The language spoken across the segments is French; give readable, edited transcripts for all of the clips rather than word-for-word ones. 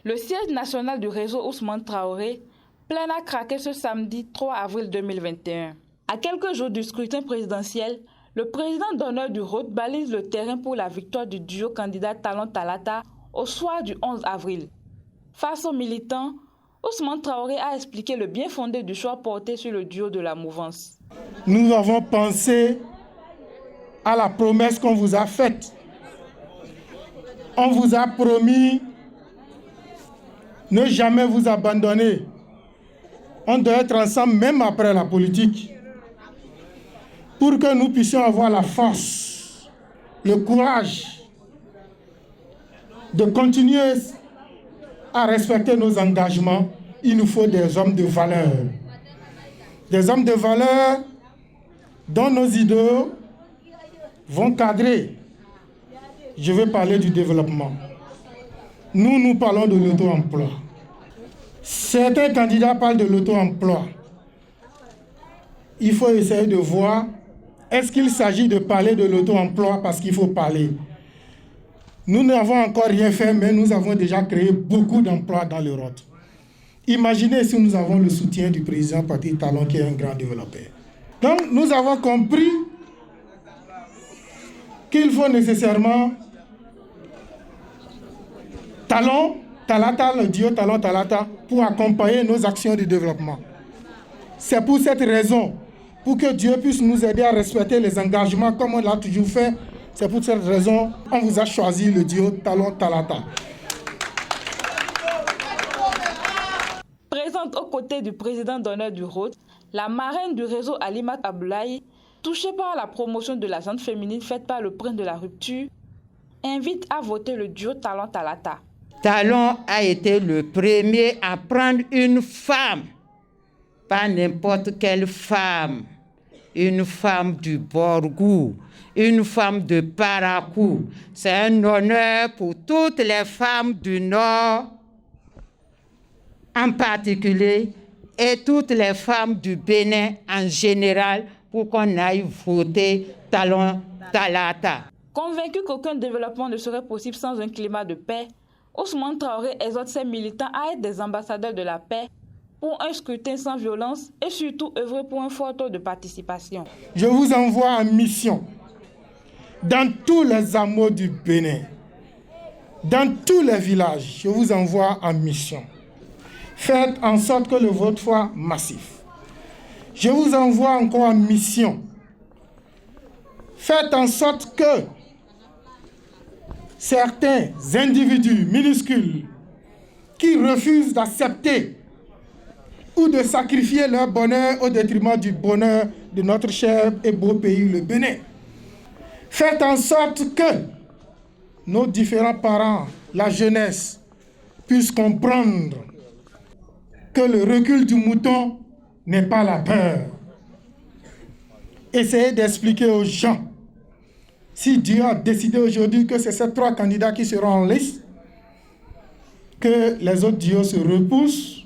Le siège national du réseau Ousmane Traoré plein à craquer ce samedi 3 avril 2021. À quelques jours du scrutin présidentiel, le président d'honneur du Rhôde balise le terrain pour la victoire du duo candidat Talon Talata au soir du 11 avril. Face aux militants, Ousmane Traoré a expliqué le bien fondé du choix porté sur le duo de la mouvance. Nous avons pensé à la promesse qu'on vous a faite. On vous a promis ne jamais vous abandonner. On doit être ensemble même après la politique pour que nous puissions avoir la force, le courage de continuer à respecter nos engagements. Il nous faut des hommes de valeur. Des hommes de valeur dont nos idéaux vont cadrer. Je vais parler du développement. Nous parlons de l'auto-emploi. Certains candidats parlent de l'auto-emploi. Il faut essayer de voir, est-ce qu'il s'agit de parler de l'auto-emploi parce qu'il faut parler? Nous n'avons encore rien fait, mais nous avons déjà créé beaucoup d'emplois dans le Rhôde. Imaginez si nous avons le soutien du président Patrick Talon, qui est un grand développeur. Donc, nous avons compris qu'il faut nécessairement Talon, Talata, le duo Talon Talata, pour accompagner nos actions de développement. C'est pour cette raison, pour que Dieu puisse nous aider à respecter les engagements comme on l'a toujours fait, c'est pour cette raison qu'on vous a choisi le duo Talon Talata. Présente aux côtés du président d'honneur du Rhôde, la marraine du réseau Alimat Aboulaye, touchée par la promotion de la gente féminine faite par le prince de la rupture, invite à voter le duo Talon Talata. Talon a été le premier à prendre une femme, pas n'importe quelle femme, une femme du Borgou, une femme de Parakou. C'est un honneur pour toutes les femmes du Nord, en particulier, et toutes les femmes du Bénin en général, pour qu'on aille voter Talon Talata. Convaincu qu'aucun développement ne serait possible sans un climat de paix, Ousmane Traoré exhorte ses militants à être des ambassadeurs de la paix pour un scrutin sans violence et surtout œuvrer pour un fort taux de participation. Je vous envoie en mission dans tous les hameaux du Bénin, dans tous les villages. Je vous envoie en mission. Faites en sorte que le vote soit massif. Je vous envoie encore en mission. Faites en sorte que certains individus minuscules qui refusent d'accepter ou de sacrifier leur bonheur au détriment du bonheur de notre cher et beau pays, le Bénin. Faites en sorte que nos différents parents, la jeunesse, puissent comprendre que le recul du mouton n'est pas la peur. Essayez d'expliquer aux gens, si Dieu a décidé aujourd'hui que c'est ces 3 candidats qui seront en liste, que les autres duos se repoussent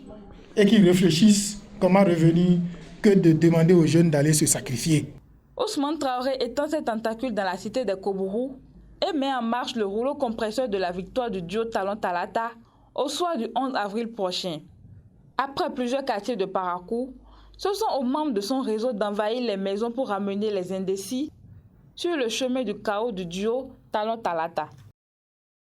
et qu'ils réfléchissent comment revenir, que de demander aux jeunes d'aller se sacrifier. Ousmane Traoré étend ses tentacules dans la cité des Kobourou et met en marche le rouleau compresseur de la victoire du duo Talon Talata au soir du 11 avril prochain. Après plusieurs quartiers de Parakou, ce sont aux membres de son réseau d'envahir les maisons pour ramener les indécis sur le chemin du chaos du duo Talon Talata.